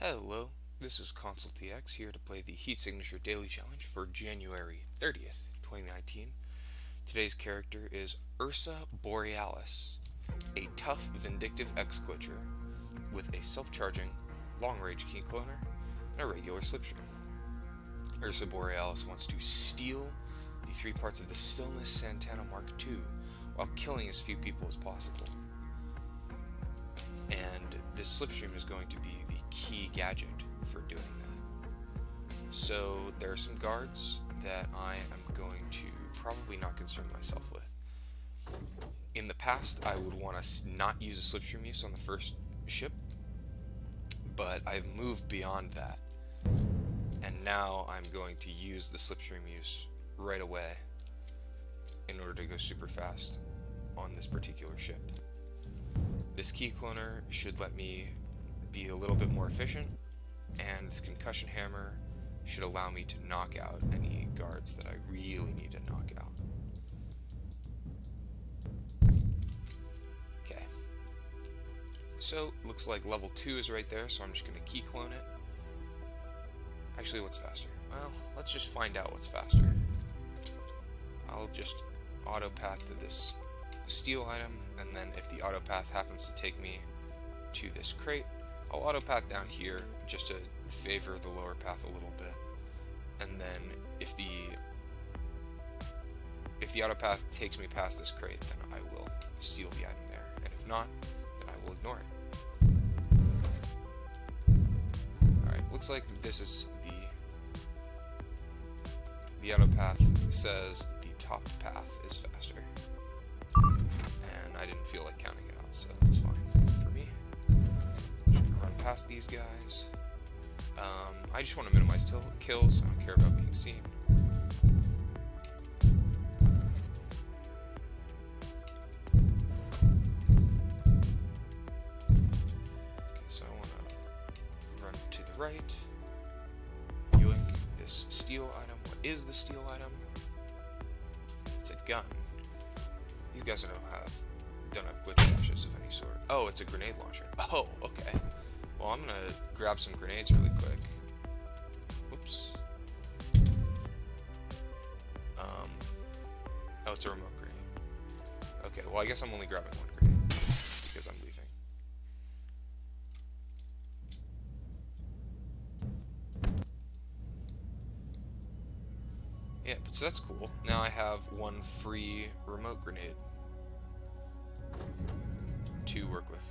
Hello, this is ConsoleTX here to play the Heat Signature Daily Challenge for January 30th, 2019. Today's character is Ursa Borealis, a tough, vindictive X-glitcher with a self-charging, long-range key cloner and a regular slipstream. Ursa Borealis wants to steal the 3 parts of the Stillness Santana Mark II while killing as few people as possible. And this slipstream is going to be the key gadget for doing that. So there are some guards that I am going to probably not concern myself with. In the past, I would want to not use a slipstream use on the first ship, but I've moved beyond that. And now I'm going to use the slipstream use right away in order to go super fast on this particular ship. This key cloner should let me be a little bit more efficient, and this concussion hammer should allow me to knock out any guards that I really need to knock out. Okay. So, looks like level 2 is right there, so I'm just going to key clone it. Actually, what's faster? Well, let's just find out what's faster. I'll just auto path to this steel item, and then if the auto path happens to take me to this crate, I'll auto path down here just to favor the lower path a little bit. And then if the auto path takes me past this crate, then I will steal the item there, and if not, then I will ignore it. Alright, looks like this is the auto path says the top path is faster. And I didn't feel like counting it out, so that's fine for me. Just gonna run past these guys. I just want to minimize kills. I don't care about being seen. Okay, so I want to run to the right. Yoink this steel item. What is the steel item? It's a gun. These guys don't have glitch dashes of any sort. Oh, it's a grenade launcher. Oh, okay. Well, I'm gonna grab some grenades really quick. Whoops. Oh, it's a remote grenade. Okay, well, I guess I'm only grabbing one grenade because I'm leaving. Yeah, so that's cool. Now I have one free remote grenade to work with.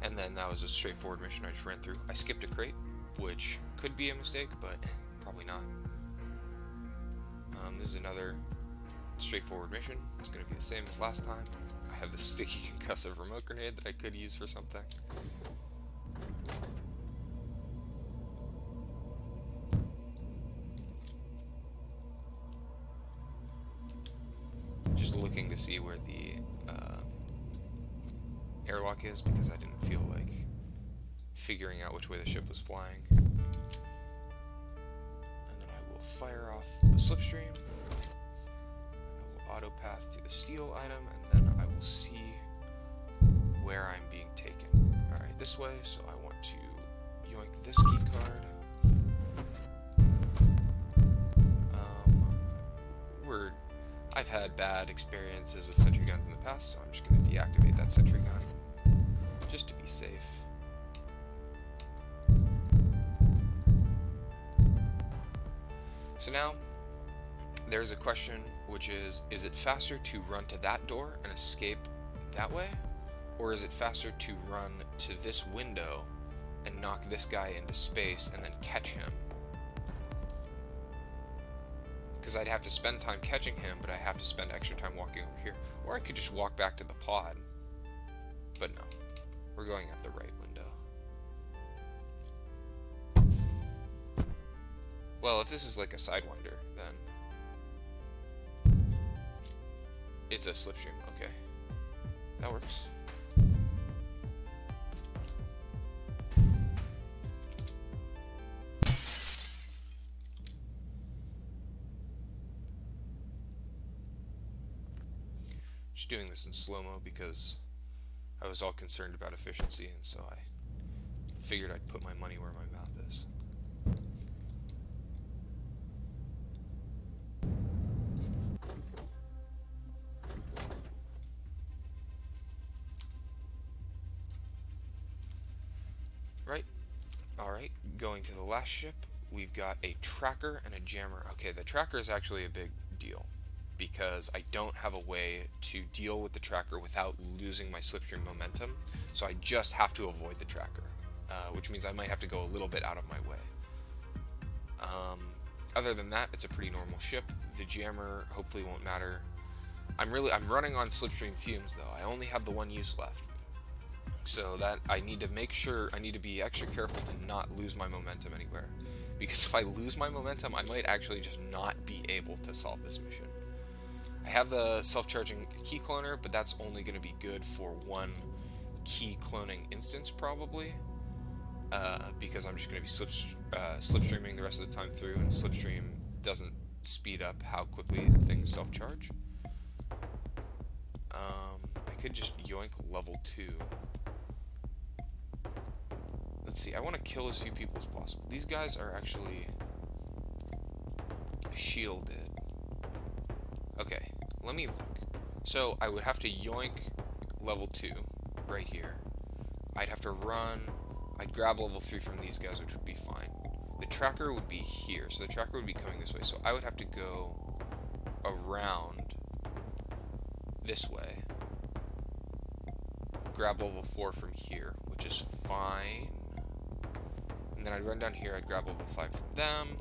And then that was a straightforward mission I just ran through. I skipped a crate, which could be a mistake, but probably not. This is another straightforward mission. It's going to be the same as last time. I have the sticky concussive remote grenade that I could use for something. Just looking to see where the airlock is, because I didn't feel like figuring out which way the ship was flying. And then I will fire off the slipstream. I will auto path to the steel item, and then I will see where I'm being taken. Alright, this way, so I want to yoink this key card. I've had bad experiences with sentry guns in the past, so I'm just going to deactivate that sentry gun, just to be safe. So now, there's a question, which is it faster to run to that door and escape that way? Or is it faster to run to this window and knock this guy into space and then catch him? Because I'd have to spend time catching him, but I have to spend extra time walking over here. Or I could just walk back to the pod. But no, we're going at the right window. Well, if this is like a Sidewinder, then it's a slipstream. Okay, that works. Just doing this in slow-mo because I was all concerned about efficiency, and so I figured I'd put my money where my mouth is. Right. Alright, going to the last ship, we've got a tracker and a jammer. Okay, the tracker is actually a big deal because I don't have a way to deal with the tracker without losing my slipstream momentum, so I just have to avoid the tracker, which means I might have to go a little bit out of my way. Other than that, it's a pretty normal ship. The jammer hopefully won't matter. I'm running on slipstream fumes though. I only have the one use left. So that I need to make sure, I need to be extra careful to not lose my momentum anywhere. Because if I lose my momentum, I might actually just not be able to solve this mission. I have the self-charging key cloner, but that's only going to be good for one key cloning instance probably. Because I'm just going to be slipstreaming the rest of the time through, and slipstream doesn't speed up how quickly things self-charge. I could just yoink level 2. Let's see, I want to kill as few people as possible. These guys are actually shielded. Okay, let me look. So I would have to yoink level 2 right here. I'd have to run. I'd grab level 3 from these guys, which would be fine. The tracker would be here, so the tracker would be coming this way. So I would have to go around this way. Grab level 4 from here, which is fine. And then I'd run down here, I'd grab level 5 from them,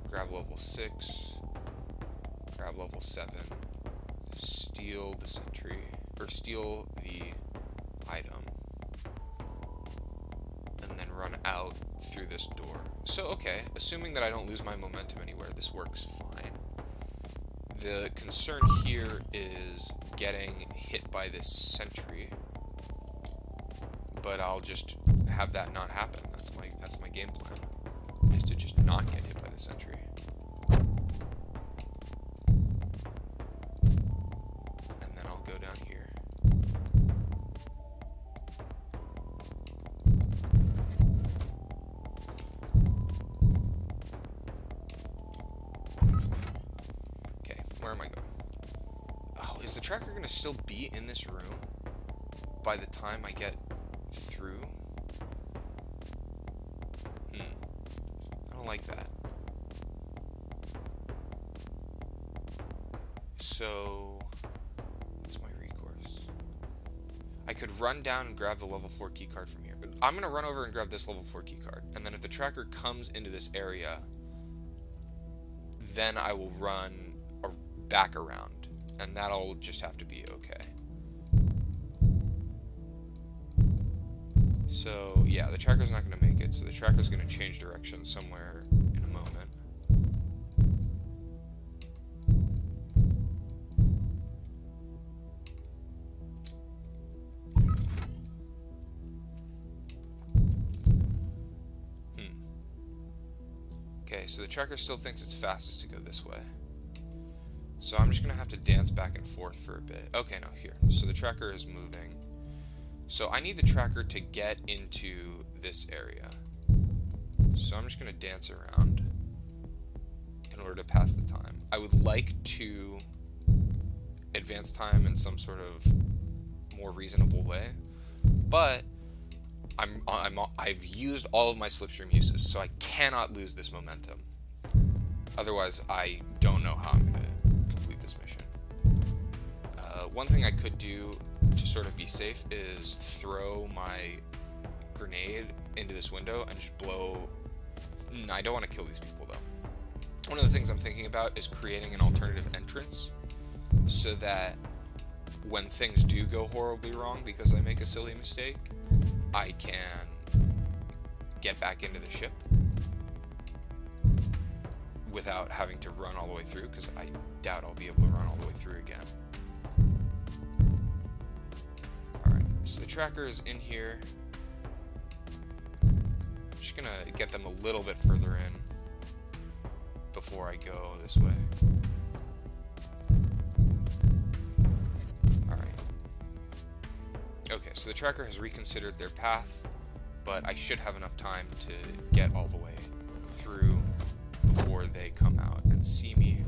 grab level 6, grab level 7, steal the sentry, or steal the item, and then run out through this door. So, okay, assuming that I don't lose my momentum anywhere, this works fine. The concern here is getting hit by this sentry, but I'll just have that not happen. That's my game plan, is to just not get hit by the sentry. And then I'll go down here. Okay, where am I going? Oh, is the tracker going to still be in this room by the time I get through? I don't like that. So, what's my recourse? I could run down and grab the level 4 keycard from here. But I'm going to run over and grab this level 4 keycard. And then if the tracker comes into this area, then I will run back around. And that'll just have to be okay. So, yeah, the tracker's not going to make it, so the tracker's going to change direction somewhere in a moment. Okay, so the tracker still thinks it's fastest to go this way. So I'm just going to have to dance back and forth for a bit. Okay, no, here. So the tracker is moving. So I need the tracker to get into this area. So I'm just going to dance around in order to pass the time. I would like to advance time in some sort of more reasonable way, but I've used all of my slipstream uses, so I cannot lose this momentum. Otherwise, I don't know how I'm going to complete this mission. One thing I could do to sort of be safe is throw my grenade into this window and just blow. I don't want to kill these people though. One of the things I'm thinking about is creating an alternative entrance so that when things do go horribly wrong because I make a silly mistake, I can get back into the ship without having to run all the way through, because I doubt I'll be able to run all the way through again. So the tracker is in here. I'm just gonna get them a little bit further in before I go this way. Okay, so the tracker has reconsidered their path, but I should have enough time to get all the way through before they come out and see me.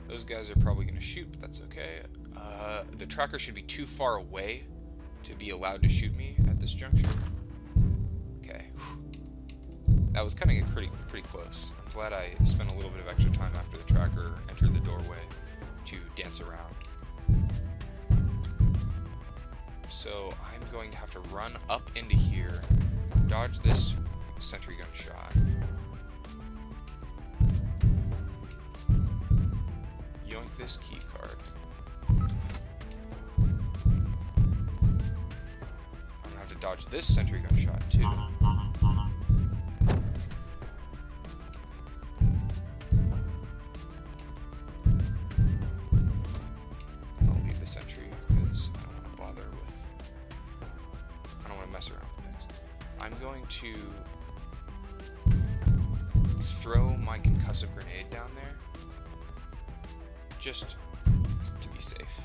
Those guys are probably going to shoot, but that's okay. The tracker should be too far away to be allowed to shoot me at this juncture. Okay. That was cutting it pretty close. I'm glad I spent a little bit of extra time after the tracker entered the doorway to dance around. So I'm going to have to run up into here, dodge this sentry gun shot, yoink this key card. I'm gonna have to dodge this sentry gun shot too. I'll leave the sentry because I don't want to bother with. I don't want to mess around with things. I'm going to throw my concussive grenade down there, just to be safe.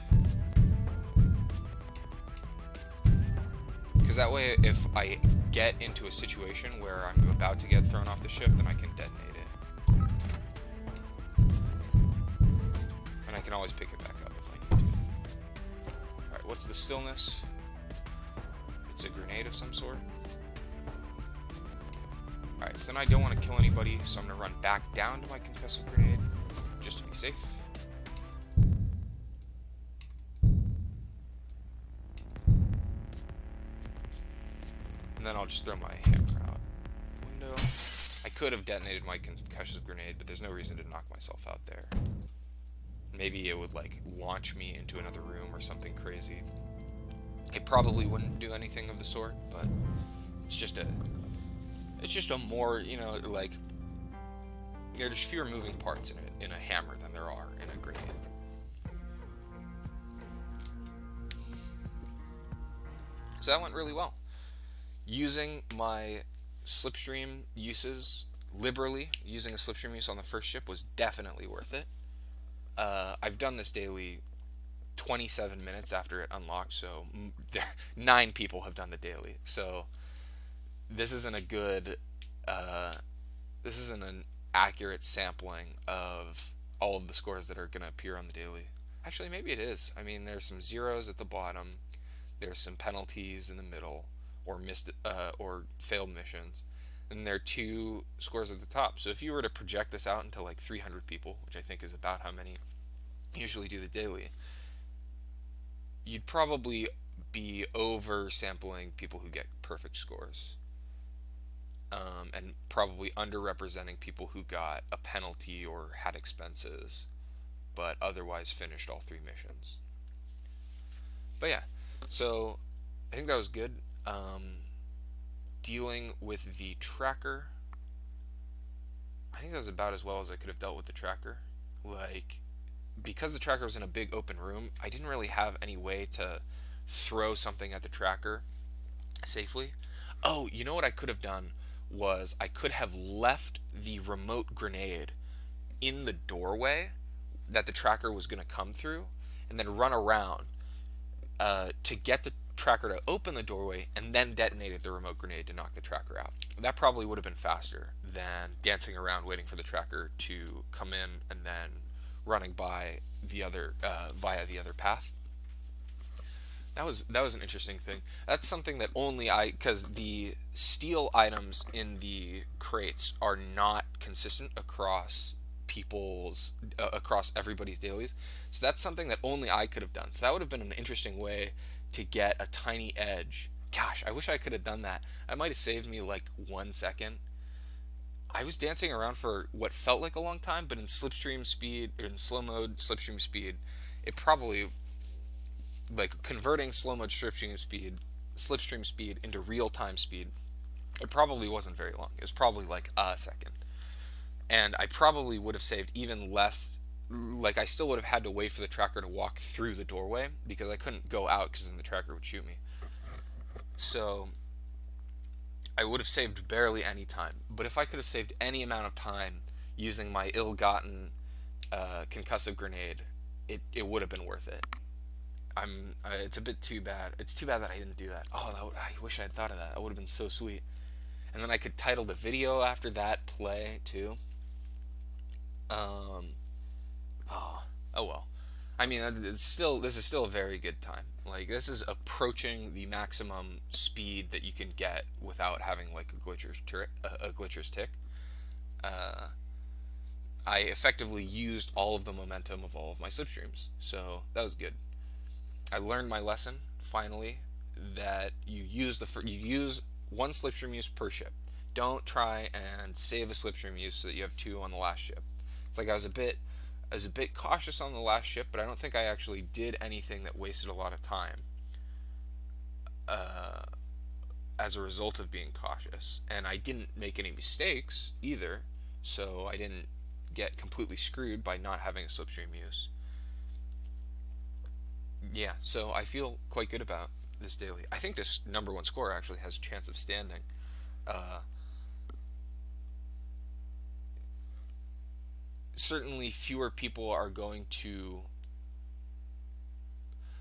Because that way, if I get into a situation where I'm about to get thrown off the ship, then I can detonate it. And I can always pick it back up if I need to. Alright, what's the stillness? It's a grenade of some sort. Alright, so then I don't want to kill anybody, so I'm going to run back down to my concussive grenade, just to be safe. And then I'll just throw my hammer out the window. I could have detonated my concussive grenade, but there's no reason to knock myself out there. Maybe it would, like, launch me into another room or something crazy. It probably wouldn't do anything of the sort, but it's just a more, you know, like, there's fewer moving parts in a hammer than there are in a grenade. So that went really well. Using my slipstream uses liberally, using a slipstream use on the first ship was definitely worth it. I've done this daily 27 minutes after it unlocked, so 9 people have done the daily. So this isn't a good, this isn't an accurate sampling of all of the scores that are going to appear on the daily. Actually, maybe it is. I mean, there's some zeros at the bottom, there's some penalties in the middle, or missed or failed missions, and there are 2 scores at the top. So if you were to project this out into like 300 people, which I think is about how many usually do the daily, you'd probably be over sampling people who get perfect scores, and probably underrepresenting people who got a penalty or had expenses but otherwise finished all 3 missions. But yeah, so I think that was good. Dealing with the tracker, I think that was about as well as I could have dealt with the tracker. Like, because the tracker was in a big open room, I didn't really have any way to throw something at the tracker safely. Oh, you know what I could have done was I could have left the remote grenade in the doorway that the tracker was going to come through, and then run around to get the tracker to open the doorway and then detonated the remote grenade to knock the tracker out. That probably would have been faster than dancing around waiting for the tracker to come in and then running by the other via the other path. That was an interesting thing. That's something that only because the steel items in the crates are not consistent across across everybody's dailies. So that's something that only I could have done. So that would have been an interesting way to get a tiny edge. Gosh, I wish I could have done that. I might have saved me like 1 second. I was dancing around for what felt like a long time, but in slipstream speed, or in slow mode slipstream speed, it probably, like, converting slow mode slipstream speed into real time speed, it probably wasn't very long. It was probably like a second. And I probably would have saved even less. Like, I still would have had to wait for the tracker to walk through the doorway because I couldn't go out because then the tracker would shoot me. So I would have saved barely any time. But if I could have saved any amount of time using my ill-gotten concussive grenade, it would have been worth it. It's a bit too bad. It's too bad that I didn't do that. Oh, I wish I had thought of that. That would have been so sweet. And then I could title the video after that play too. Um, oh, oh well. I mean, this is still a very good time. Like, this is approaching the maximum speed that you can get without having like a glitcher's tick. Uh, I effectively used all of the momentum of all of my slipstreams, so that was good. I learned my lesson finally, that you use one slipstream use per ship. Don't try and save a slipstream use so that you have two on the last ship. It's like I was a bit cautious on the last ship, but I don't think I actually did anything that wasted a lot of time as a result of being cautious. And I didn't make any mistakes either, so I didn't get completely screwed by not having a slipstream use. Yeah, so I feel quite good about this daily. I think this #1 score actually has a chance of standing. Certainly fewer people are going to,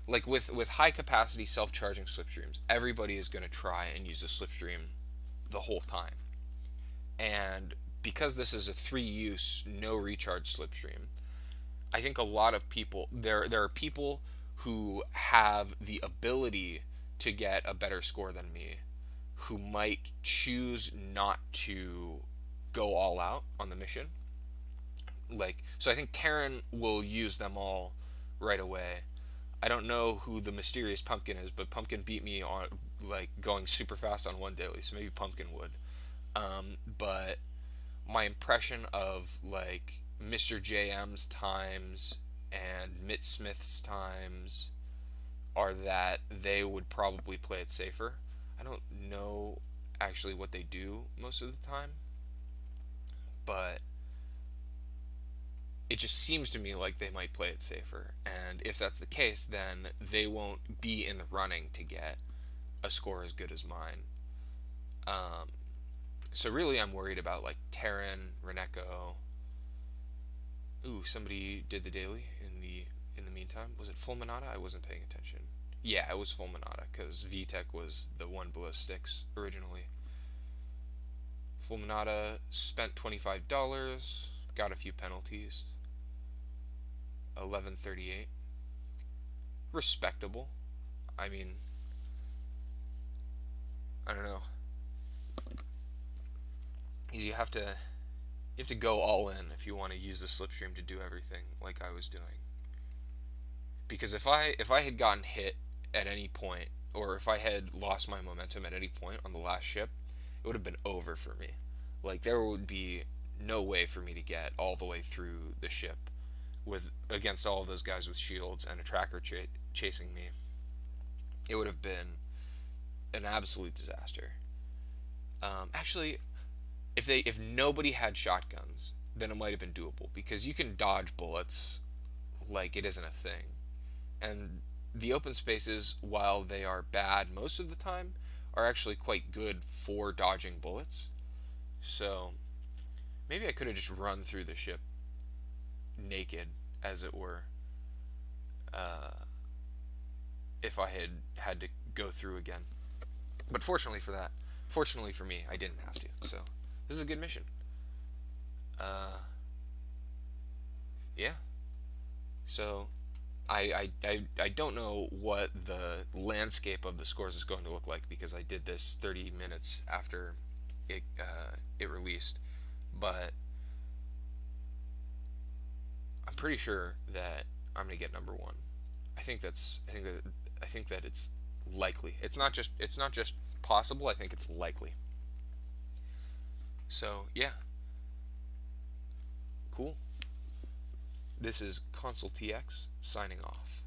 like with high capacity self-charging slipstreams, everybody is going to try and use a slipstream the whole time. And because this is a 3-use no recharge slipstream, I think a lot of people, there are people who have the ability to get a better score than me, who might choose not to go all out on the mission. Like, so I think Terran will use them all right away. I don't know who the mysterious Pumpkin is, but Pumpkin beat me on like going super fast on one daily, so maybe Pumpkin would. But my impression of like Mr. JM's times and Mitt Smith's times are that they would probably play it safer. I don't know actually what they do most of the time, but it just seems to me like they might play it safer. And if that's the case, then they won't be in the running to get a score as good as mine. So really I'm worried about like Terran, Reneko. Ooh, somebody did the daily in the meantime. Was it Fulminata? I wasn't paying attention. Yeah, it was Fulminata, because VTech was the one below Styx originally. Fulminata spent $25, got a few penalties. 1138. Respectable. I mean, I don't know. You have to go all in if you want to use the slipstream to do everything like I was doing. Because if I had gotten hit at any point, or if I had lost my momentum at any point on the last ship, it would have been over for me. Like, there would be no way for me to get all the way through the ship against all of those guys with shields and a tracker chasing me. It would have been an absolute disaster. Actually, if nobody had shotguns, then it might have been doable, because you can dodge bullets like it isn't a thing. And the open spaces, while they are bad most of the time, are actually quite good for dodging bullets. So maybe I could have just run through the ship naked, as it were, if I had to go through again. But fortunately for me, I didn't have to. So this is a good mission. Yeah. So I don't know what the landscape of the scores is going to look like, because I did this 30 minutes after it released, but I'm pretty sure that I'm gonna get #1. I think that it's likely. It's not just possible. I think it's likely. So yeah, cool. This is Console TX signing off.